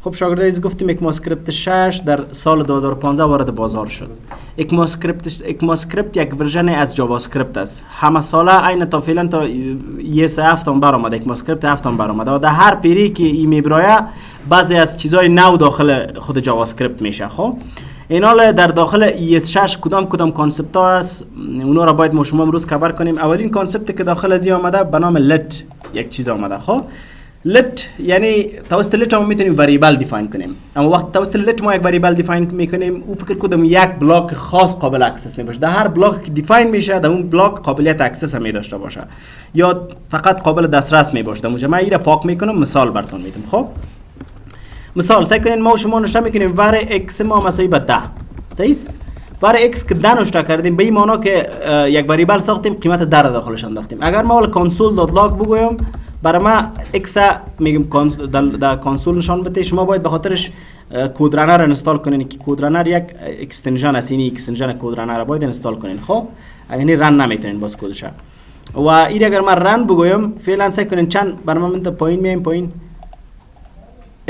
خب شاگردای گفتیم اکماسکریپت 6 در سال 2015 وارد بازار شد. اکماسکریپت یک ورژن از جاوا اسکریپت است. همه ساله عین تا فعلا تا ES 7 هم برآمد، اکماسکریپت 7 هم برآمد و در هر پیری که این میبرایه بعضی از چیزای نو داخل خود جاوا اسکریپت میشه. خب اینا در داخل ES 6 کدام کانسپت ها است، اونا را باید ما شما امروز کاور کنیم. اولین کانسپت که داخل از این آمده به نام لت یک چیز آمده. خب لت یعنی توسط لت ما میتونیم وریبل دیفاین کنیم، اما وقت توسط لت ما یک وریبل دیفاین میکنیم او فکر کدام یک بلاک خاص قابل اکسس میباشه، در هر بلاک که دیفاین میشه در اون بلاک قابلیت اکسس هم داشته باشه یا فقط قابل دسترس میباشه. در موجب من این را پاک میکنم، مثال براتون میدم. خب مثال سعی کنین ما و شما نوشته میکنیم var x ما مساوی به 10. صحیح است؟ var x که 10 نوشته کردیم به این معنی که یک وریبل ساختیم قیمت 10 را داخلش انداختیم. اگر ما ول console.log بگویم برای ما x میگم در کنسول نشان بده، شما باید به خاطرش کد رانر انستال کنین که کد رانر یک اکستنشن است، این اکستنشن کد رانر باید انستال کنین. خب یعنی رن نمیتونین باز کدش. و این اگر من رن بگویم فعلا سعی کنین چند برای من پایین میایم، پایین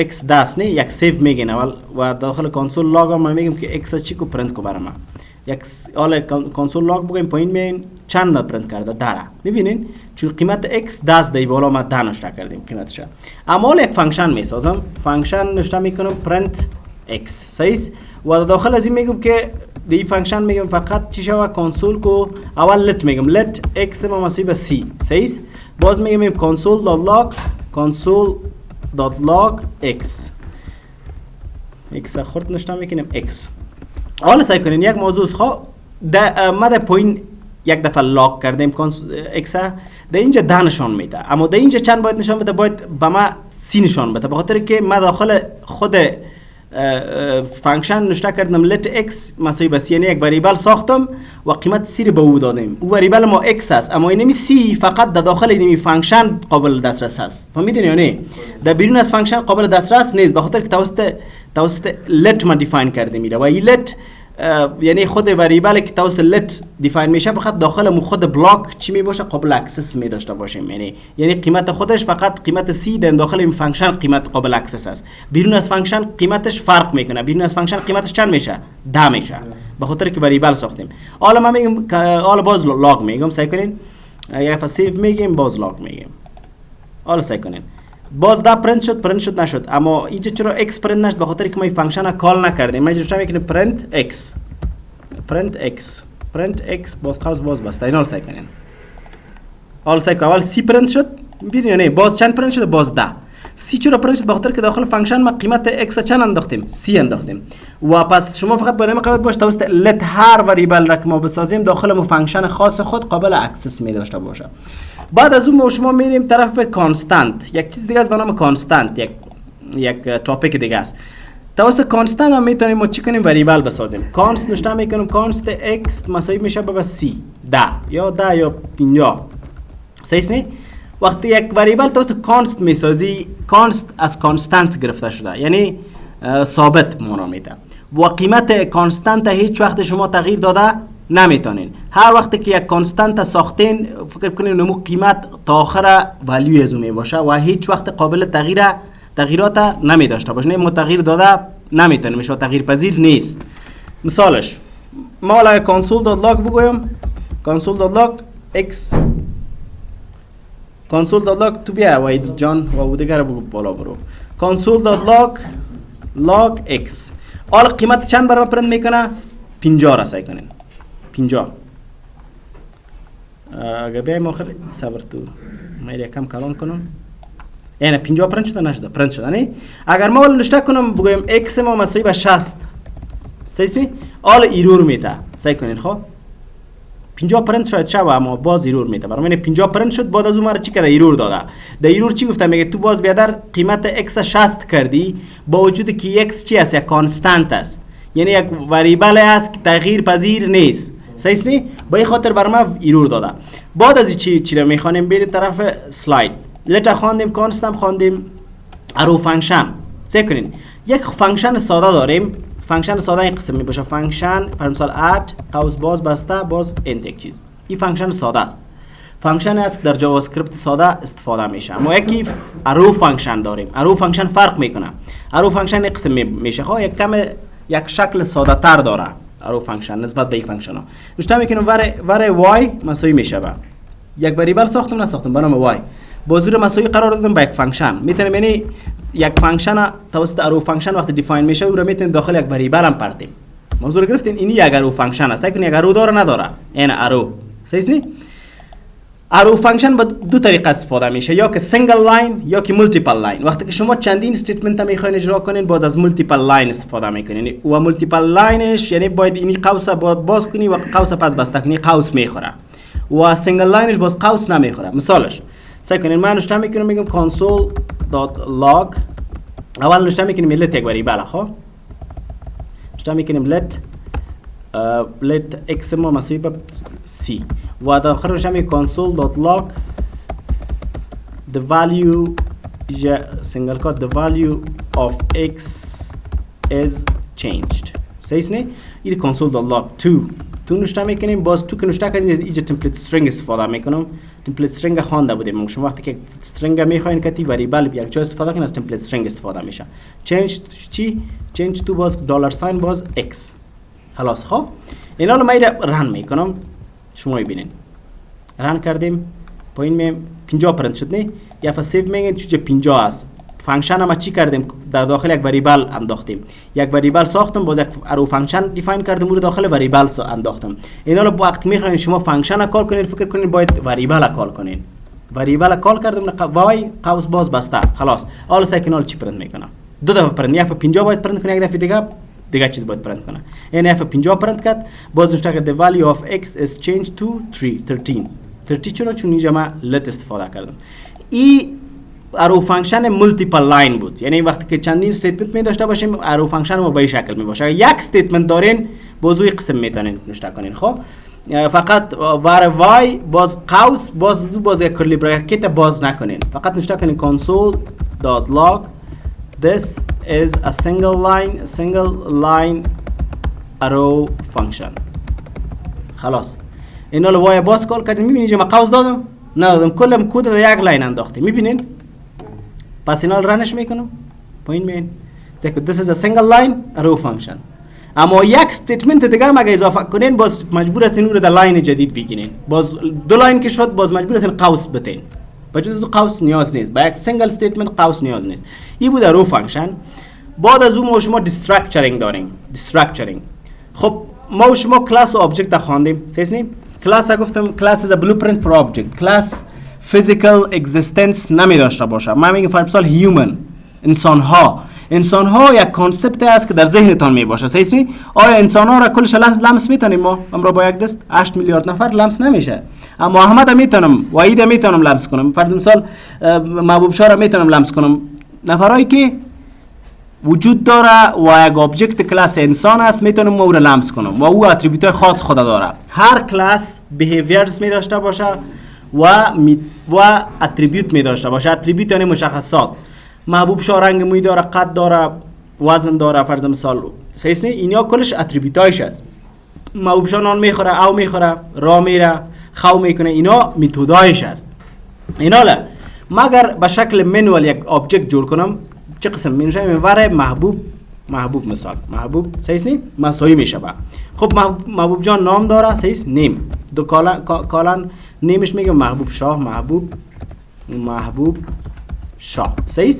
x داست نه یک سیو میگین اول و داخل کنسول لاگ ما میگیم که x چی کو پرنت کو برای ما یک آل کنسول لاگ بگیم پایین میایم چند پرنت کرده داره. میبینین چون قیمت x داست دی بالا ما 10 نوشته کردیم قیمتش. اما یک فانکشن میسازم، فانکشن نوشته میکنم پرنت x. صحیح و داخل از این میگم که دی فانکشن میگم فقط چی شوه کنسول کو اول لت میگم لت x ما مساوی به c. صحیح باز میگم کنسول دات لاگ کنسول dot log x خورد نشته میکنیم x. حالا سعی کنین یک موضوع خواه ما در پایین یک دفعه لاگ کردیم x در اینجا 10 نشان میده، اما در اینجا چند باید نشان بده؟ باید به ما 30 نشان بده، به خاطر که ما داخل خود فانکشن نوشته کردم let x مساوی به 30، یعنی یک وریبل ساختم و قیمت 30 به او دادیم. او وریبل ما x است اما اینمی 30 فقط در داخل اینمی فانکشن قابل دسترس است. فهمیدین یا نه؟ در بیرون از فانکشن قابل دسترس نیست، به خاطر که توسط let ما دیفاین کرده میره و این let یعنی خود وریبل که توسط let دیفاین میشه فقط داخل خود بلاک چی میباشه قابل اکسس می داشته باشیم، یعنی قیمت خودش فقط قیمت c در داخل این فانکشن قیمت قابل اکسس است. بیرون از فانکشن قیمتش فرق میکنه، بیرون از فانکشن قیمتش چند میشه؟ 10 میشه به خاطر که وریبل ساختیم. حالا ما میگم حالا باز لاگ میگم، سعی کنین یک دفعه سیو میگیم باز لاگ میگیم. حالا سعی کنین باز دا پرنت شد نشد، اما اینجا چرا x پرنت نشد؟ به خاطر که ما این فانکشن را کال نکردیم. ما اینجا میکنیم پرنت x باز قوس باز بسته. اینا رو سعی کنین. حالا سعی کنین اول c پرنت شد، میبینید نه باز چند پرنت شد؟ باز 10. c چرا پرنت شد؟ به خاطر که داخل فانکشن ما قیمت x چند انداختیم؟ c انداختیم. و پس شما فقط باید قابل باشه توسط let هر وریبل را که ما بسازیم داخل ما فانکشن خاص خود قابل اکسس می داشته باشه. بعد از اون ما شما میریم طرف کانستانت، یک چیز دیگه است به نام کانستانت، یک تاپیک دیگه است. توسط کانستانت هم میتونیم ما چی کنیم؟ وریبل بسازیم. کانست نوشته میکنیم کانست x مساوی میشه به c 10 یا 50. صحیح نه؟ وقتی یک وریبل توسط کانست میسازی، کانست از کانستانت گرفته شده یعنی ثابت معنا میده و قیمت کانستانت هیچ وقت شما تغییر داده نمیتونین. هر وقتی که یک کانستانت ساختین فکر کنین نمو قیمت تا آخر ولیو از اون میباشه و هیچ وقت قابل تغییرات نمی داشته باشه. نه تغییر داده نمیتونه، میشه تغییر پذیر نیست. مثالش ما حالا console.log بگویم console.log x console.log تو بیا وید جان و دیگر بگو بالا برو console.log log x. حالا قیمت چند برای پرنت میکنه؟ 50 را سعی کنین 50. اگر بیایم آخر صبر تو من یکم کلان کنم، یعنی 50 پرنت شده نشده؟ پرنت شده نه؟ اگر ما نوشته کنم بگویم x ما مساوی به 60 صحیح؟ حالا ایرور میده. سعی کنین خب 50 پرنت شاید شوه اما باز ایرور میده. برای من 50 پرنت شد بعد از اون مرا چی کرده؟ ایرور داده. در ایرور چی گفته؟ میگه تو باز بیادر قیمت x 60 کردی با وجود که x چی است؟ یک کانستانت است، یعنی یک وریبل است که تغییر پذیر نیست. صحیح نه؟ به این خاطر بر ما ایرور داده. بعد از چی را میخوانیم؟ بریم طرف سلاید. لتا خواندیم، کانستم خواندیم، ارو فانکشن. سعی کنین یک فانکشن ساده داریم. فانکشن ساده این قسم می باشه، فانکشن پر مثال اد قوس باز بسته باز انت یک چیز. این فانکشن ساده است. فانکشن است که در جاوا اسکریپت ساده استفاده میشه. ما یکی ارو فانکشن داریم. ارو فانکشن فرق میکنه. ارو فانکشن یک قسم میشه خب یک شکل ساده تر داره ارو فانکشن نسبت به این فانکشن ها. نوشته میکنم ور وای مساوی میشه با یک وریبل ساختم نساختم به نام وای بازور مساوی قرار دادم با یک فانکشن. میتونیم یعنی یک فانکشن توسط ارو فانکشن وقتی دیفاین میشه او رو میتونیم داخل یک وریبل هم پرتیم. موضوع گرفتین اینی یک ارو فانکشن است. یک ارو داره نداره این ارو صحیح نیست. ارو فانکشن با دو طریقه استفاده میشه یا که سینگل لاین یا که مولتیپل لاین. وقتی که شما چندین استیتمنت میخواین اجرا کنین باز از مولتیپل لاین استفاده میکنین و مولتیپل لاینش یعنی باید اینی قوس باز کنی و قوس پس بسته کنی قوس میخوره و سینگل لاینش باز قوس نمیخوره. مثالش سعی کنین من نوشته میکنم میگم console.log اول نوشته میکنیم let یک وریبل خب نوشته میکنیم let x ما مساوی به c و داخل نوشته میکنیم console.log the value single quote the value of x is changed صحیح نه این console.log تو نوشته میکنیم باز تو که نوشته کردین اینجا تمپلیت استرینگ استفاده میکنم. تمپلیت استرینگ خوانده بودیم شما وقتی که استرینگ میخواین که وریبل یک جا استفاده کنین از تمپلیت استرینگ استفاده میشه. چنج چی چنج تو باز دلار ساین باز x خلاص. خب اینا رو من رن میکنم شما ببینین رن کردیم پایین می 50 پرنت شد نه یا فسیو میگین چه 50 است. فانکشن ما چی کردیم در داخل یک وریبل انداختیم. یک وریبل ساختم باز یک ارو فانکشن دیفاین کردم رو داخل وریبل انداختم. اینا رو وقت میخواین شما فانکشن کال کنین فکر کنین باید وریبل کال کنین. وریبل کال کردم وای قوس باز بسته خلاص. حالا سیکنال چی پرنت میکنم دو دفعه پرنت یک 50 باید پرنت کنه یک دفعه دیگه چیز باید پرنت کنه. این اف 50 پرنت کرد باز نوشته کرد the value of x is changed to 13 چون اینجا ما let استفاده کردم. ای ارو فانکشن مولتیپل لاین بود یعنی وقتی که چندین استیتمنت می داشته باشیم ارو یک ما به این شکل می باشه. یک استیتمنت دارین بازوی قسم میتونین نوشته کنین خب فقط ور وای باز قوس باز یک کرلی براکت باز نکنین فقط نوشته کنین console.log this is a single line arrow function خلاص. اینا رو وای باز کال کردین میبینید ما قوس دادم ندادم کلم کد در یک لاین انداختیم میبینین. پس اینا رو رنش میکنم پایین میین this is a single line arrow function. اما یک استیتمنت دیگه هم اگه اضافه کنین باز مجبور هستین اون رو در لاین جدید بگیرین. باز دو لاین که شد باز مجبور هستین قوس بتین. بجز قوس نیاز نیست با یک سینگل استیتمنت قوس نیاز نیست. این بود arrow function. بعد از اون ما شما دیستراکچرینگ داریم. دیستراکچرینگ خب ما شما کلاس و ابجکت خواندیم صحیح. کلاس گفتم کلاس is a blueprint for object. کلاس physical existence نمی داشته باشه. من میگم فرض مثال human انسان ها یک کانسپت است که در ذهنتان می باشه صحیح. آیا انسان ها را کلش لمس میتونیم ما امروز با یک دست 8 میلیارد نفر لمس نمیشه اما احمد میتونم وحید میتونم لمس کنم فرض مثال محبوب شاه را میتونم لمس کنم. نفرایی که وجود داره و یک ابجکت کلاس انسان است میتونم او را لمس کنم و او اتریبیوت های خاص خود داره. هر کلاس بیهیویرز می داشته باشه و اتریبیوت می داشته باشه. اتریبیوت یعنی مشخصات. محبوب شاه رنگ موی داره قد داره وزن داره فرض مثال صحیح. اینا کلش اتریبیوتایش است. محبوب شاه نان میخوره او میخوره راه میره خو میکنه اینا متدایش است. اینا مگر به شکل منوال یک ابجکت جور کنم چه قسم میشه میوره محبوب مثال محبوب صحیح مساوی میشه با خب محبوب جان نام داره صحیح نیم دو کالن نیمش میگم محبوب شاه صحیح.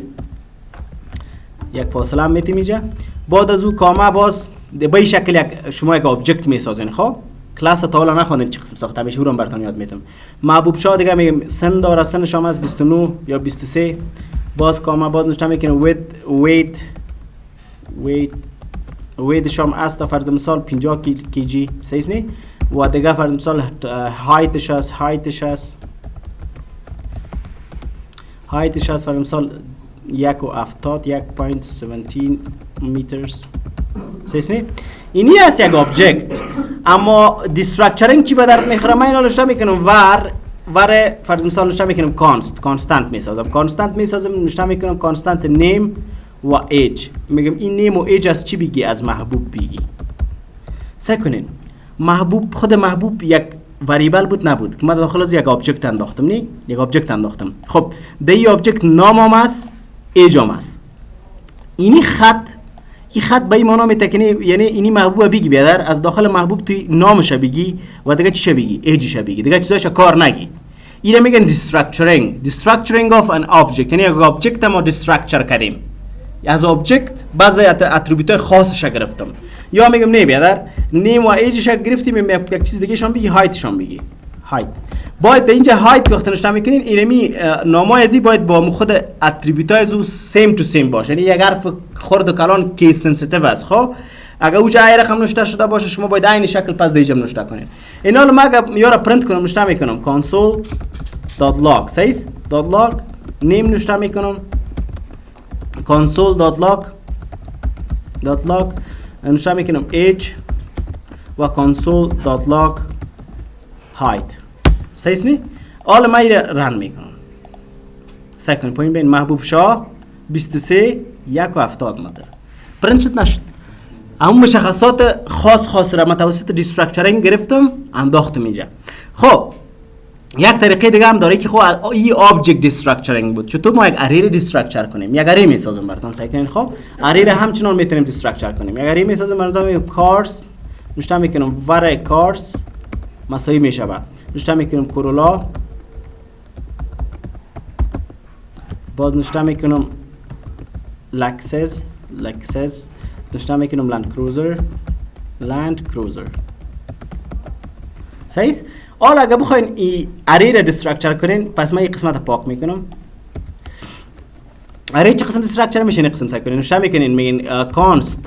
یک فاصله هم میتیم اینجا. بعد از او کامه باز به این شکل یک شما یک ابجکت میسازین. خب کلاس تا حالا نخوندین چه قسم ساخته میشه اون براتون یاد میدم. محبوب شاه دیگه میگم سن داره سنش هم از 29 یا 23 باز کامه باز نوشته میکنه ویت شام است فرض مثال 50 کیجی صحیح نی و دیگه فرض مثال هایتش است فرض مثال 1.17 میترز صحیح نی. اینی است یک ابجکت. اما دیستراکچرینگ چی به درد میخوره؟ من اینو نوشته میکنم ور فرض مثال نوشته میکنم کانستانت میسازم نوشته میکنم کانستانت نیم و ایج. میگم این نیم و ایج از چی بگی؟ از محبوب بگی. سعی کنین خود محبوب یک وریبل بود نبود که من داخل از یک آبجکت انداختم، نه یک آبجکت انداختم. خب ده این آبجکت نامم است، ایجام است. اینی خط به این معنا میتکنه، یعنی اینی محبوب بگی بیادر از داخل محبوب توی نامش بگی و دیگه چیش بگی، ایجش بگی، دیگه چیزاش کار نگی. اینو میگن دیستراکچرینگ اف ان آبجکت، یعنی یک آبجکت ما دیستراکچر کردیم. از آبجکت بعضی اتریبیوت خاصش گرفتم. یا میگم نه بیادر نیم و ایجش گرفتیم، یک چیز دیگه شون بگی، هایتشون بگی. هایت باید در اینجا هایت وقتی نشته میکنین اینمی نامای ازی باید با خود اتریبیوت های زو سیم تو سیم باشه، یعنی یک حرف خرد و کلان کیس سنسیتیو است. خب اگر اوجا ای رقم نشته شده باشه شما باید این شکل پس دیجا نشته کنین. اینا رو ما اگر یارا پرینت کنم نشته میکنم console.log سیز .log نیم نشته میکنم console.log نشته میکنم age و console.log height سیز نی آل ما ایره رن میکنم. سکن پوین بین محبوب شاه 23 170 متر پرینت شد نشد. اما مشخصات خاص را متوسط دیستراکچرینگ گرفتم انداختم اینجا. خب یک طریقه دیگه هم داره که خب این آبجکت دیستراکچرینگ بود. چطور ما یک اری دیستراکچر کنیم؟ یک اری میسازم براتون سعی کنین. خب اری را همچنان میتونیم دیستراکچر کنیم. یک اری میسازم براتون کارس نشته میکنم ور کارس مساوی میشه با نشته میکنم کورولا باز نشته میکنم لکسس نشته میکنم لند کروزر صحیح. حالا اگه بخواین این اری را دیستراکچر کنین پس من این قسمت پاک میکنم. اری چه قسم دیستراکچر میشه؟ این قسم سعی کنین نشته میکنین میگین کانست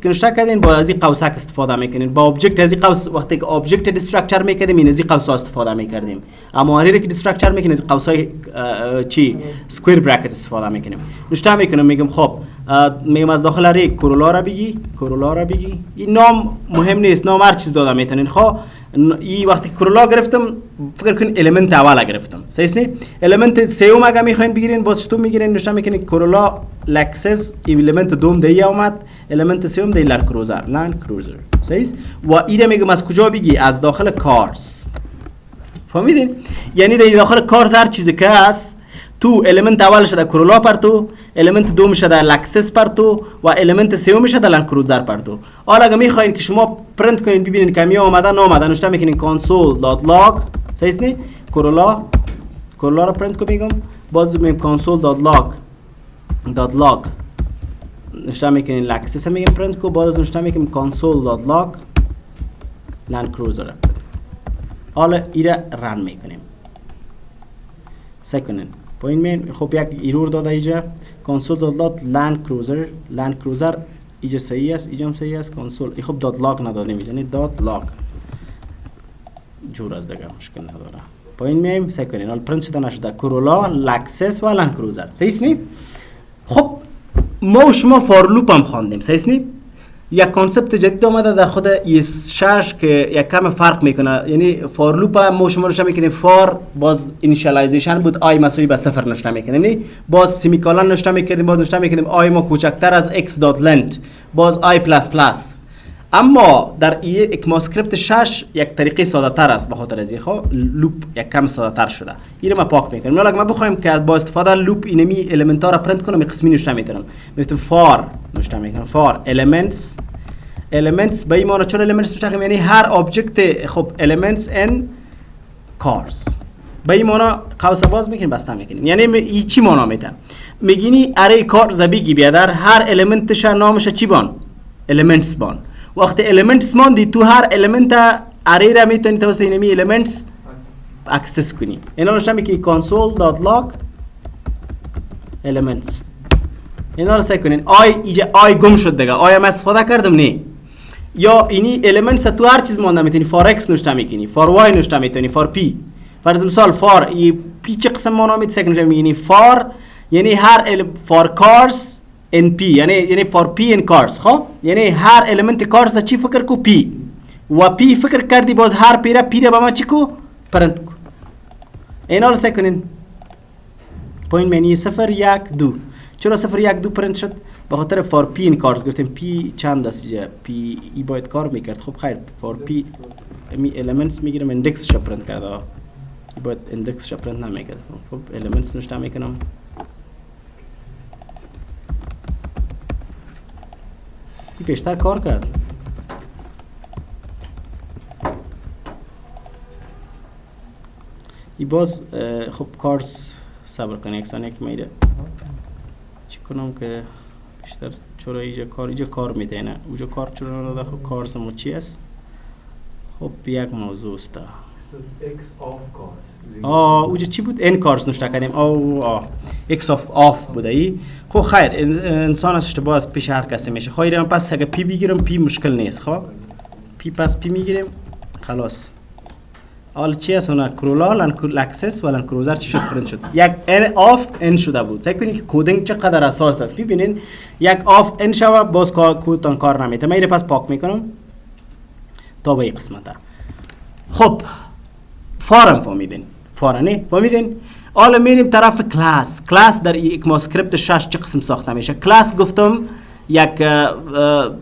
که نشته کردین با از این قوسک استفاده میکنین. با آبجکت از این قوس وقتی که آبجکت دیستراکچر میکردیم این از این قوس استفاده میکردیم. اما اری که دیستراکچر میکنین از قوسای چی سکویر براکت استفاده میکنیم. نشته میکنم میگم خب میگم از داخل اری کورولا را بگی. این نام مهم نیست، نام هر چیز داده میتونین. خب این وقتی کورولا گرفتم فکر کن المنت اول گرفتم صحیح نه. المنت سوم اگه میخواین بگیرین باز چطور میگیرین؟ نشته میکنین کورولا لکسس المنت دوم دی اومد، المنت سوم دی لند کروزر صحیح. و اینو میگم از کجا بگی؟ از داخل کارس. فهمیدین؟ یعنی در داخل کارس هر چیزی که هست تو المنت اول شده کورولا پرتو، المنت دوم شده لکسس پرتو و المنت سوم شده لند کروزر پرتو. حالا اگه میخواین که شما پرینت کنین ببینین که می اومده نامده نشته میکنین console.log صحیح نه کورولا رو پرینت کو میگم باز میگم console.log نشته میکنین لکسس میگم پرینت کو باز نشته میکنیم console.log لند کروزر. حالا ایره رن میکنیم سکنن پایین مین. خب یک ایرور داده اینجا console.log لند کروزر اینجا صحیح است، اینجا هم صحیح است. کنسول خب .log ندادیم اینجا، یعنی .log جور از دیگه مشکل نداره. پایین میایم سکنین حال پرینت شده نشده کورولا لکسس و لند کروزر صحیح نی. خب ما و شما فار لوپ هم خواندیم صحیح نی. یک کانسپت جدید آمده در خود ES6 که یک کم فرق میکنه. یعنی فار لوپ ما شما روش میکنیم فار باز اینیشیالایزیشن بود آی مساوی به 0 نشته میکنیم، نه باز سیمیکالن نشته میکنیم، باز نشته میکنیم آی ما کوچکتر از x دات لنت باز آی پلاس پلاس. اما در اکماسکریپت 6 یک طریقه ساده تر است، به خاطر از اینکه لوپ یک کم ساده تر شده. اینو ما پاک میکنیم. حالا اگه ما بخوایم که با استفاده لوپ اینمی المنت ها را پرینت کنم این قسمی نشته میتونم میتونم فار نشته میکنم فار elements به این معنی چون elements نشته یعنی هر آبجکت خب elements in cars به این معنی قوس باز میکنیم بسته میکنیم. یعنی این چی معنی میده؟ میگینی اری کارز بگی بیادر هر المنتش نامش چی بان؟ elements بان. وقتی elements ماندی تو هر element اری را میتونی توسط اینمی elements اکسس کنی. اینا نشته میکنی console.log elements. اینا رو سعی کنین. آی گم شد دیگه. آی هم استفاده کردم نه. یا اینی elements تو هر چیز مانده میتونی for x نشته میکنی، for y نشته میتونی، for p. فرض مثال for p چه قسم مانا میتونی سعی کنی میگینی for یعنی هر for cars in p یعنی for p in cars. خب یعنی هر element cars چی فکر کو p و p فکر کردی باز هر p را با ما چی کو پرنت کو. اینا رو سعی کنین. پوینت معنی 0 1 2. چرا 0 1 2 پرنت شد؟ به خاطر فار پی این کارز گفتیم پی چند است اینجا پی ای باید کار میکرد. خب خیر فار پی می elements میگیرم اندکس شو پرینت کرده باید اندکس شو پرینت نمیکرد. خب elements نوشته میکنم این بیشتر کار کرد. این باز خب کارس صبر کنه یک ثانیه که میره چی کنم که بیشتر چرا اینجا کار میده نه اونجا کار چرا نده. خب کار سمو چی است؟ خب یک موضوع است اونجا چی بود؟ این کارس نوشته کردیم x of off بوده ای. خب خیر انسان اشتباه از پیش هر کسی میشه. خواهی پس اگه پی بگیرم پی مشکل نیست. خب پی پس پی میگیریم خلاص. حالا چی است اونا کرولا لکسس ولن کروزر چی شد پرینت شد؟ یک ان آف ان شده بود. سعی کنید که کدینگ چقدر اساس است. ببینین یک آف ان شوه باز کودتان کار نمیته. من اینو پس پاک میکنم تا به این قسمت. خب فارم فهمیدین؟ فارانه فهمیدین؟ حالا میریم طرف کلاس. کلاس در یک ماسکریپت 6 چه قسم ساخته میشه؟ کلاس گفتم یک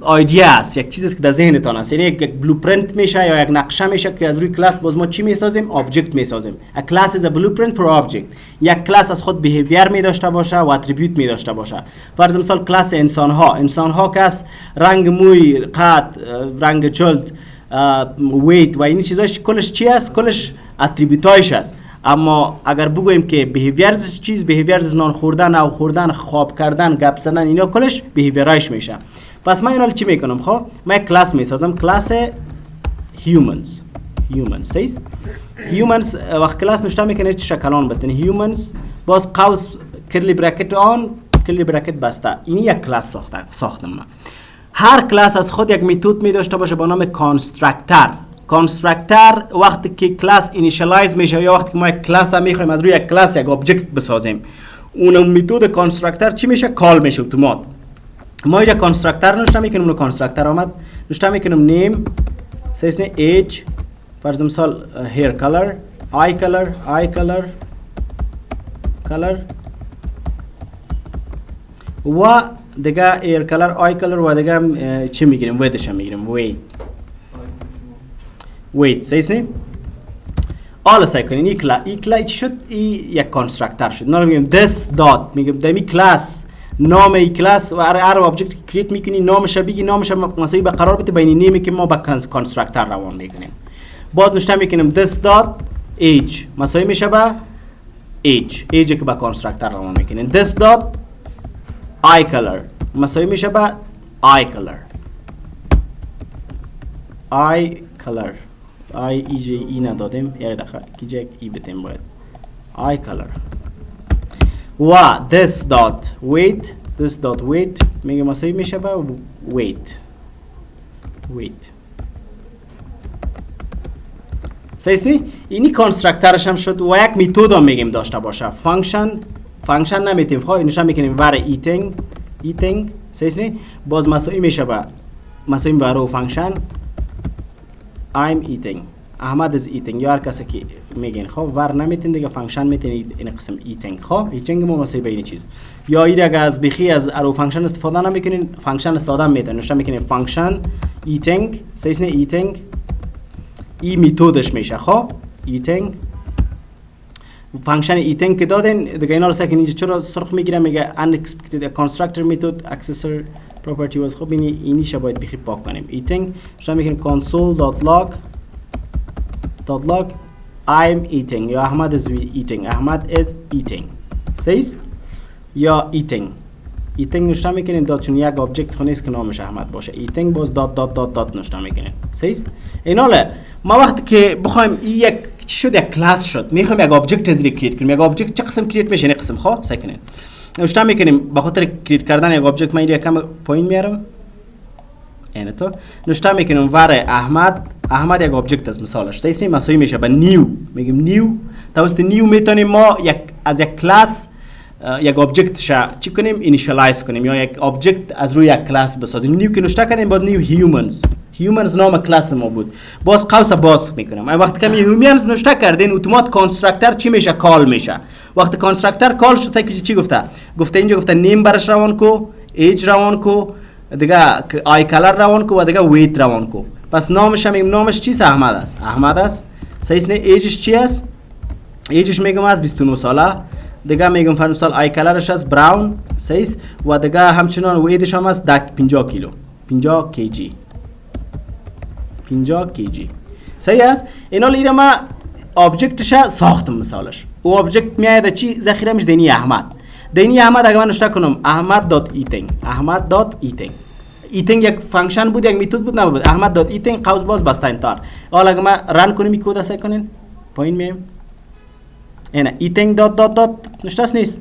ایده است، یک چیزی است که در ذهنتان است. یعنی یک بلوپرینت میشه یا یک نقشه میشه که از روی کلاس باز ما چی میسازیم؟ آبجکت میسازیم. A class is a blueprint for object. یک کلاس از خود بیهیویر می داشته باشه و اتریبیوت می داشته باشه. فرض مثال کلاس انسان ها که است رنگ موی، قد، رنگ جلد، ویت و این چیزاش کلش چی است؟ کلش اتریبیوتایش است. اما اگر بگوییم که بیهیویرز چیز، بیهیویرز نان خوردن، او خوردن، خواب کردن، گپ زدن، اینا کلش بیهیویرایش میشه. پس من اینا چی میکنم؟ خب من یک کلاس میسازم، کلاس هیومنز. سیز هیومنز وقت کلاس نوشته میکنه چه شکلان بتن هیومنز باز قوس کرلی برکت آن کرلی برکت بسته. این یک کلاس ساختم من. هر کلاس از خود یک میتود می داشته باشه با نام کانستراکتور. وقتی که کلاس اینیشیالایز میشه یا وقتی که ما یک کلاس هم میخوایم از روی یک کلاس یک ابجکت بسازیم، اون میتود کانستراکتور چی میشه؟ کال میشه اتومات. ما اینجا کانستراکتور نوشته میکنیم، اون کانستراکتور آمد نوشته میکنیم نیم، سیسن ایج، فرض مثال هیر کلر، آی کلر و دیگه ایر کلر، آی کلر و دیگه چی میگیریم؟ ویدش هم میگیریم، ویت سیسنی. حالا سعی کنین ای کلاس چی شد؟ ای یک کانستراکتور شد. نه میگیم this dot، میگیم دمی کلاس نام ای کلاس و هر ابجکت کرییت میکنی نامش بگی، نامش مساوی به قرار بده بین نیمی که ما با کانستراکتور روان میکنیم. باز نوشته میکنیم this dot age مساوی میشه به age که با کانستراکتور روان میکنیم. this dot eye color مساوی میشه به eye color ای جی ای ندادیم، یک دقیقه کی جک ای بتیم باید eye color. و this dot weight میگه مساوی میشه به weight. سیسنی اینی کانستراکتورش هم شد و یک میتود هم میگیم داشته باشه. فانکشن نمیتیم خب اینوش هم میکنیم ور eating سیسنی باز مساوی میشه به رو فانکشن I'm eating، احمد is eating یا هر کسی که میگین. خب ور نمیتین دیگه فانکشن میتین این قسم eating. خب eating ما مساوی به این چیز. یا این اگه از بخی از ارو فانکشن استفاده نمیکنین، فانکشن ساده میتین نوشته میکنین فانکشن eating سیسنی eating ای میتودش میشه. خب eating فانکشن eating که دادن دیگه اینا رو سکن اینجا چرا سرخ میگیره؟ میگه unexpected constructor method accessor property was. خب اینی شو باید بخی پاک کنیم. eating شما میگیم console.log I'm eating یا احمد is eating سیز یا eating نوشته میکنیم دات چون یک آبجکت خونیست که نامش احمد باشه. eating باز دات نوشته میکنیم سیز. ایناله ما وقتی که بخوایم یک چی شد یک کلاس شد میخوایم یک آبجکت از کرییت کنیم. یک آبجکت چه قسم کرییت میشه؟ این قسم خب سکنین نوشته میکنیم به خاطر کرییت کردن یک آبجکت من یکم پایین میارم اینه تو نوشته میکنیم ور احمد یک آبجکت از مثالش سیسنی مساوی میشه به نیو. میگیم نیو توسط نیو میتونیم ما از یک کلاس یک آبجکت چی کنیم؟ اینیشیالایز کنیم یا یک آبجکت از روی یک کلاس بسازیم. نیو که نوشته کردیم باز نیو هیومنز نام کلاس ما بود. باز قوس باز میکنم. وقتی که هیومنز نوشته کردین اتومات کانستراکتور چی میشه؟ کال میشه. وقتی کانستراکتور کال شد که چی گفته اینجا گفته نیم برش روان کو، ایج روان کو، دیگه آی کلر روان کو و دیگه ویت روان کو. پس نامش هم میگم نامش چیست؟ احمد است. احمد است. صحیح است نه؟ ایجش چی است؟ ایجش میگم از 29 ساله. دیگه میگم فرض مثال آی کلرش است براون. صحیح است. و دیگه همچنان ویدش هم است 50 کیلو. 50 کیجی. 50 کیجی. صحیح است. اینا لیرا ما آبجکتش ساختم مثالش. او آبجکت میاد چی ذخیره میشه دینی احمد. دینی احمد اگه من نوشته کنم احمد.eating احمد.eating ایتینگ یک فانکشن بود یک میتود بود نبود. احمد.eating قوس باز بسته انتر. حالا اگه ما رن کنیم این کد است کنین پایین میم اینا ایتینگ دات دات دات نوشته نیست.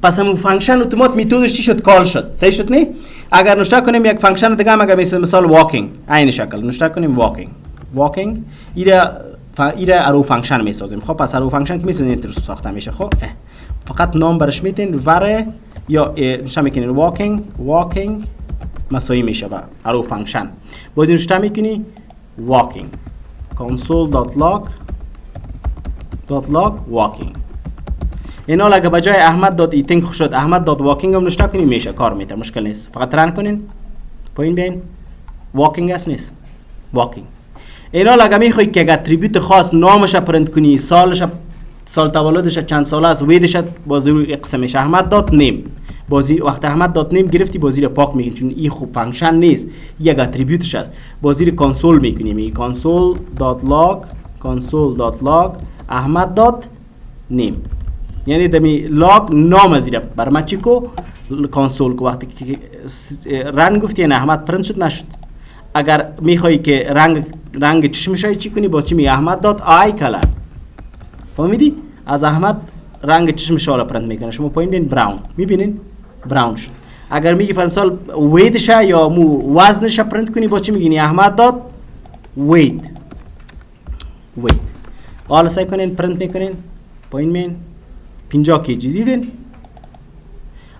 پس همون فانکشن اتومات میتودش چی شد؟ کال شد. صحیح شد نه؟ اگر نوشته کنیم یک فانکشن دیگه هم اگر مثال واکینگ این شکل نوشته کنیم واکینگ ایره ارو فانکشن میسازیم. خب پس ارو فانکشن که میسازیم اینطور ساخته میشه. خب فقط نام برش میتین وره یا نوشته میکنین واکینگ مساوی میشه با ارو فانکشن. باز نوشته میکنی واکینگ console.log walking. اینا اگه بجای احمد.eating شد احمد.walking هم نوشته کنیم میشه کار میتر مشکل نیست. فقط رن کنین پایین بیاین walking است نیست walking. اینا اگه میخوای که اتریبیوت خاص نامش پرنت کنی سال تولدش چند ساله است ویدش باز روی قسمش احمد.name بازی وقت احمد.name گرفتی بازی رو پاک میکنی چون این خوب فانکشن نیست یک اتریبیوتش است. بازی رو کانسول میکنیم این console.log احمد.name یعنی دمی لاگ نام زیره بر ما چی کو کانسول کو وقتی که رنگ گفتی یعنی احمد پرنت شد نشد. اگر میخوای که رنگ چشمش چی کنی باز چی می احمد.eye color فهمیدی؟ از احمد رنگ چشمش را پرنت میکنه. شما پایین بین براون میبینین براون شد. اگر میگی فرض ویدش یا مو وزنش پرنت کنی باز چی میگین احمد.weight حالا سعی کنین پرنت میکنین پایین مین 50 کیجی دیدین.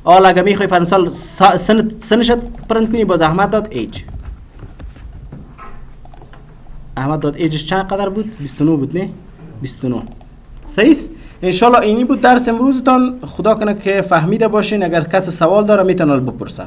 حالا اگر میخوای فرض سنش پرنت کنی باز احمد.age احمد.ageش چند قدر بود؟ 29 بود نه؟ 29. صحیح است؟ انشالله اینی بود درس امروزتان. خدا کنه که فهمیده باشین. اگر کسی سوال داره میتونه بپرسه.